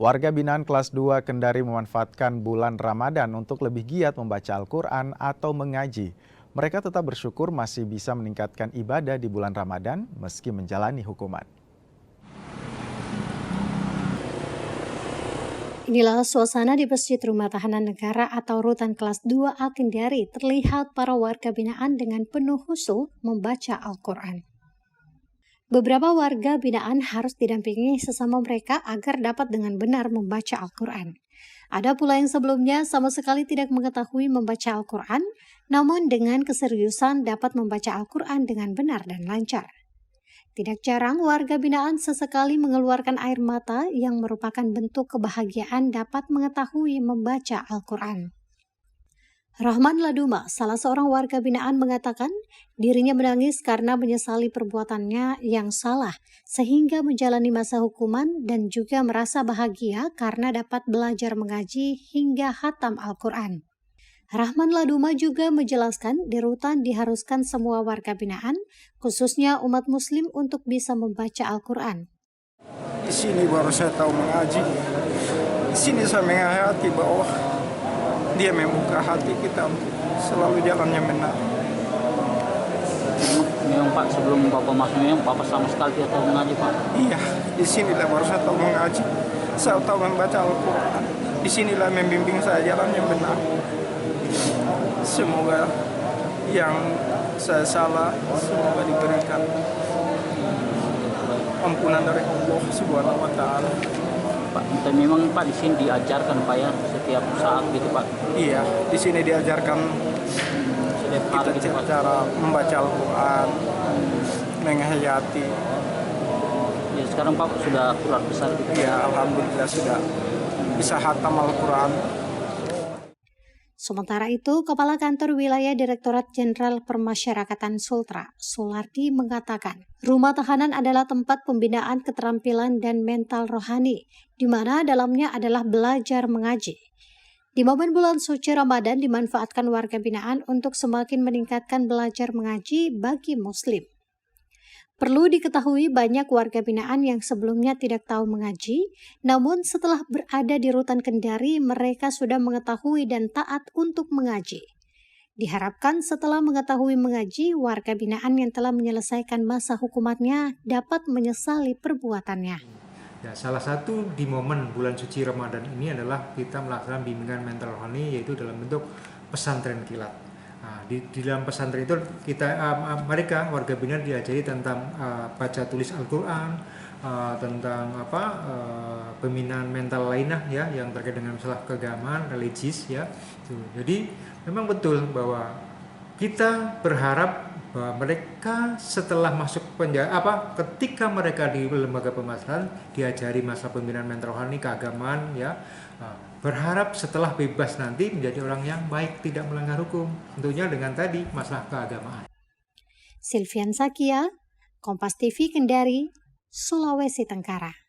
Warga binaan kelas 2 Kendari memanfaatkan bulan Ramadan untuk lebih giat membaca Al-Quran atau mengaji. Mereka tetap bersyukur masih bisa meningkatkan ibadah di bulan Ramadan meski menjalani hukuman. Inilah suasana di Masjid Rumah Tahanan Negara atau Rutan Kelas 2A Kendari. Terlihat para warga binaan dengan penuh khusyuk membaca Al-Quran. Beberapa warga binaan harus didampingi sesama mereka agar dapat dengan benar membaca Al-Quran. Ada pula yang sebelumnya sama sekali tidak mengetahui membaca Al-Quran, namun dengan keseriusan dapat membaca Al-Quran dengan benar dan lancar. Tidak jarang warga binaan sesekali mengeluarkan air mata yang merupakan bentuk kebahagiaan dapat mengetahui membaca Al-Quran. Rahman Laduma, salah seorang warga binaan, mengatakan dirinya menangis karena menyesali perbuatannya yang salah sehingga menjalani masa hukuman dan juga merasa bahagia karena dapat belajar mengaji hingga khatam Al-Quran. Rahman Laduma juga menjelaskan di rutan diharuskan semua warga binaan, khususnya umat muslim untuk bisa membaca Al-Quran. Di sini baru saya tahu mengaji. Di sini saya menghayati bahwa dia membuka hati kita untuk selalu jalannya benar. Memang Pak, sebelum Bapak masuk memang Bapak sama sekali tidak tahu mengaji, Pak? Iya, di sinilah baru saya tahu mengaji. Saya tahu membaca Al-Quran. Di sinilah membimbing saya jalan yang benar. Semoga yang saya salah, semoga diberikan ampunan dari Allah Subhanahu wa Ta'ala. Pak, memang Pak di sini diajarkan Pak ya setiap saat gitu Pak. Iya, di sini diajarkan Setiap hari kita gitu Pak. cara membaca Al-Quran, menghayati. Ya sekarang Pak sudah Quran besar gitu. Ya, alhamdulillah sudah bisa khatam Al-Quran. Sementara itu, Kepala Kantor Wilayah Direktorat Jenderal Permasyarakatan Sultra, Sulardi, mengatakan, rumah tahanan adalah tempat pembinaan keterampilan dan mental rohani, di mana dalamnya adalah belajar mengaji. Di momen bulan suci Ramadan dimanfaatkan warga binaan untuk semakin meningkatkan belajar mengaji bagi muslim. Perlu diketahui banyak warga binaan yang sebelumnya tidak tahu mengaji, namun setelah berada di rutan Kendari mereka sudah mengetahui dan taat untuk mengaji. Diharapkan setelah mengetahui mengaji, warga binaan yang telah menyelesaikan masa hukumannya dapat menyesali perbuatannya. Ya, salah satu di momen bulan suci Ramadan ini adalah kita melaksanakan bimbingan mental rohani, yaitu dalam bentuk pesantren kilat. Nah, di dalam pesantren itu mereka warga binaan diajari tentang baca tulis Al-Quran, tentang pembinaan mental lainnya ya yang terkait dengan masalah keagamaan, religius ya. Jadi memang betul bahwa kita berharap bahwa mereka setelah masuk penjara ketika mereka di lembaga pemasyarakatan diajari masalah pembinaan mental rohani, keagamaan ya. Berharap setelah bebas nanti menjadi orang yang baik, tidak melanggar hukum. Tentunya dengan tadi masalah keagamaan. Silvian Sakia, Kompas TV Kendari, Sulawesi Tenggara.